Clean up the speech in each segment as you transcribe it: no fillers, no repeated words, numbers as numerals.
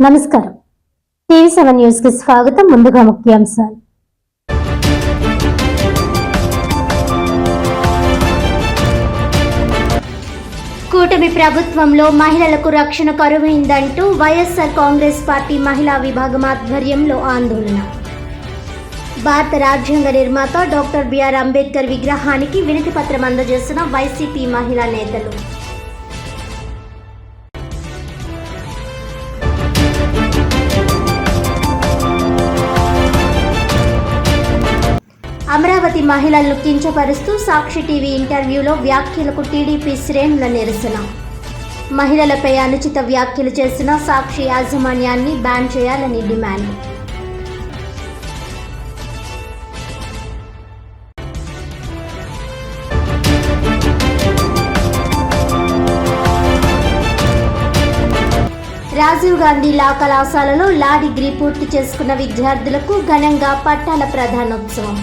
నమస్కారం. టీవీ7 న్యూస్ కి స్వాగతం. ముందుగా ముఖ్యాంశాలు. కూటమి ప్రభుత్వంలో మహిళలకు రక్షణ కరువైందంటూ వైఎస్ఆర్ కాంగ్రెస్ పార్టీ మహిళా విభాగం ఆధ్వర్యంలో ఆందోళన. భారత రాజ్యాంగ నిర్మాత డాక్టర్ బిఆర్ అంబేద్కర్ విగ్రహానికి వినతి పత్రం అందజేసిన వైసీపీ మహిళా నేతలు. అమరావతి మహిళలను కించపరుస్తూ సాక్షి టీవీ ఇంటర్వ్యూలో వ్యాఖ్యలకు టీడీపీ శ్రేణుల నిరసన. మహిళలపై అనుచిత వ్యాఖ్యలు చేసిన సాక్షి యాజమాన్యాన్ని బ్యాన్ చేయాలని డిమాండ్. రాజీవ్ గాంధీ లా కళాశాలలో లా డిగ్రీ పూర్తి చేసుకున్న విద్యార్థులకు ఘనంగా పట్టాల ప్రధానోత్సవం.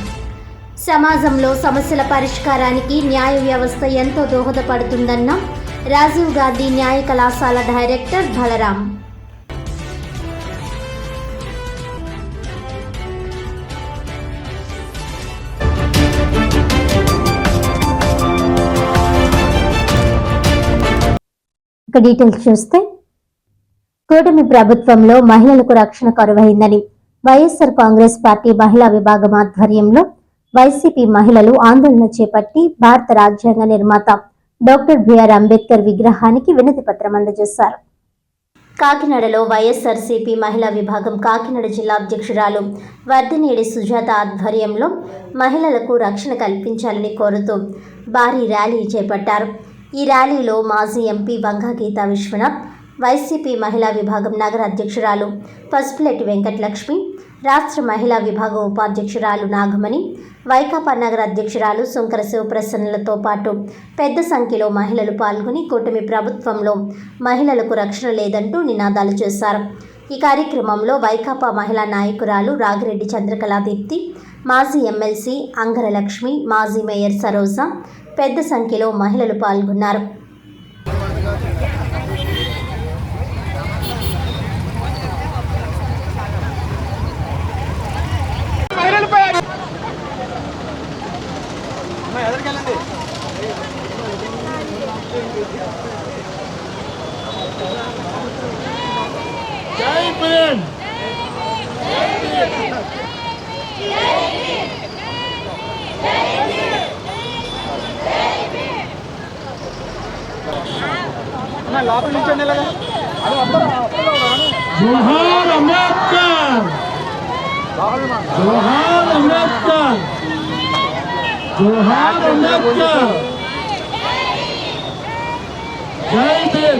సమాజంలో సమస్యల పరిష్కారానికి న్యాయ వ్యవస్థ ఎంతో దోహదపడుతుందన్న రాజీవ్ గాంధీ న్యాయ కళాశాల డైరెక్టర్ బలరాం. డీటెయిల్స్ చూస్తే, కూటమి ప్రభుత్వంలో మహిళలకు రక్షణ కరువైందని వైఎస్ఆర్ కాంగ్రెస్ పార్టీ మహిళా విభాగం ఆధ్వర్యంలో వైసీపీ మహిళలు ఆందోళన చేపట్టి భారత రాజ్యాంగ నిర్మాత డాక్టర్ బిఆర్ అంబేద్కర్ విగ్రహానికి వినతి పత్రం అందజేశారు. కాకినాడలో వైఎస్ఆర్సీపీ మహిళా విభాగం కాకినాడ జిల్లా అధ్యక్షురాలు వర్ధినేడి సుజాత ఆధ్వర్యంలో మహిళలకు రక్షణ కల్పించాలని కోరుతూ భారీ ర్యాలీ చేపట్టారు. ఈ ర్యాలీలో మాజీ ఎంపీ వంగా గీతా విశ్వనాథ్, వైసీపీ మహిళా విభాగం నగర అధ్యక్షురాలు పసుపులెట్టి వెంకటలక్ష్మి, రాష్ట్ర మహిళా విభాగం ఉపాధ్యక్షురాలు నాగమణి, వైకాపా నగర అధ్యక్షురాలు సుంకర శివప్రసన్నలతో పాటు పెద్ద సంఖ్యలో మహిళలు పాల్గొని కూటమి ప్రభుత్వంలో మహిళలకు రక్షణ లేదంటూ నినాదాలు చేశారు. ఈ కార్యక్రమంలో వైకాపా మహిళా నాయకురాలు రాగిరెడ్డి చంద్రకళాదీప్తి, మాజీ ఎమ్మెల్సీ అంగరలక్ష్మి, మాజీ మేయర్ సరోజ పెద్ద సంఖ్యలో మహిళలు పాల్గొన్నారు. जोहार अंबेडकर, जोहार अंबेडकर, जोहार अंबेडकर, जय भीम.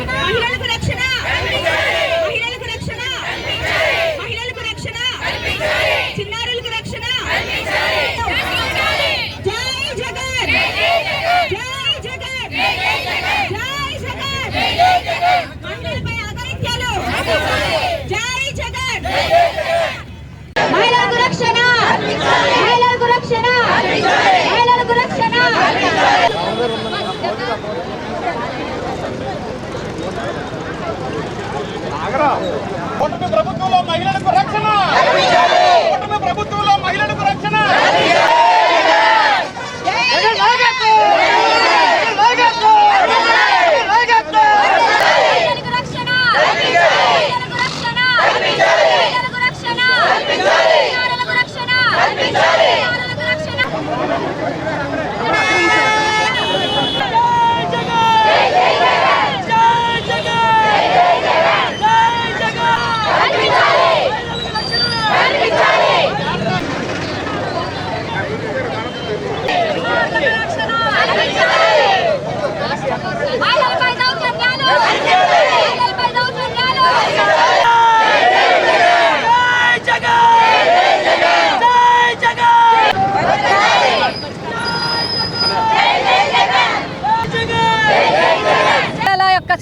మహిళలకు రక్షణ, మహిళలకు రక్షణ, మహిళలకు కూటమి ప్రభుత్వంలో మహిళలకు రక్షణ, కూటమి ప్రభుత్వంలో మహిళలకు రక్షణ.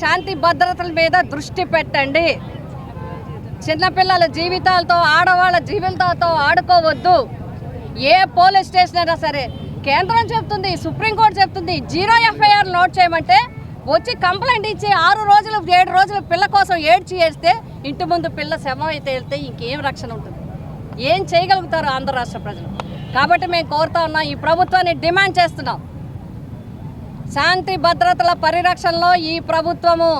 శాంతి భద్రతల మీద దృష్టి పెట్టండి. చిన్నపిల్లల జీవితాలతో, ఆడవాళ్ళ జీవితాలతో ఆడుకోవద్దు. ఏ పోలీస్ స్టేషన్ అయినా సరే కేంద్రం చెప్తుంది, సుప్రీంకోర్టు చెప్తుంది, 0 FIR నోట్ చేయమంటే వచ్చి కంప్లైంట్ ఇచ్చి 6 రోజులు 7 రోజులు పిల్ల కోసం ఏడ్చి ఇంటి ముందు పిల్ల శవం అయితే వెళ్తే ఇంకేం రక్షణ ఉంటుంది? ఏం చేయగలుగుతారు ఆంధ్ర రాష్ట్ర ప్రజలు? కాబట్టి మేము కోరుతా ఉన్నాం, ఈ ప్రభుత్వాన్ని డిమాండ్ చేస్తున్నాం. శాంతి భద్రతల పరిరక్షణలో ఈ ప్రభుత్వము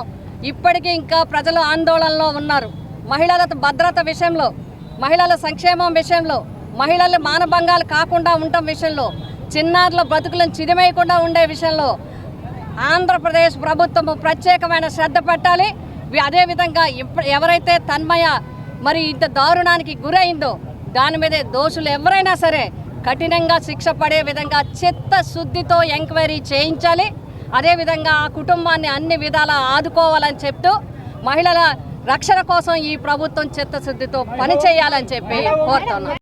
ఇప్పటికీ ఇంకా ప్రజలు ఆందోళనలో ఉన్నారు. మహిళల భద్రత విషయంలో, మహిళల సంక్షేమం విషయంలో, మహిళల మానభంగాలు కాకుండా ఉండటం విషయంలో, చిన్నారుల బ్రతుకులను చిరిమేయకుండా ఉండే విషయంలో ఆంధ్రప్రదేశ్ ప్రభుత్వము ప్రత్యేకమైన శ్రద్ధ పెట్టాలి. అదేవిధంగా ఎవరైతే తన్మయ మరి ఇంత దారుణానికి గురైందో దాని మీదే దోషులు ఎవరైనా సరే కఠినంగా శిక్ష పడే విధంగా చిత్తశుద్ధితో ఎంక్వైరీ చేయించాలి. అదేవిధంగా ఆ కుటుంబాన్ని అన్ని విధాలా ఆదుకోవాలని చెప్తూ మహిళల రక్షణ కోసం ఈ ప్రభుత్వం చిత్తశుద్ధితో పనిచేయాలని చెప్పి కోరుతున్నాం.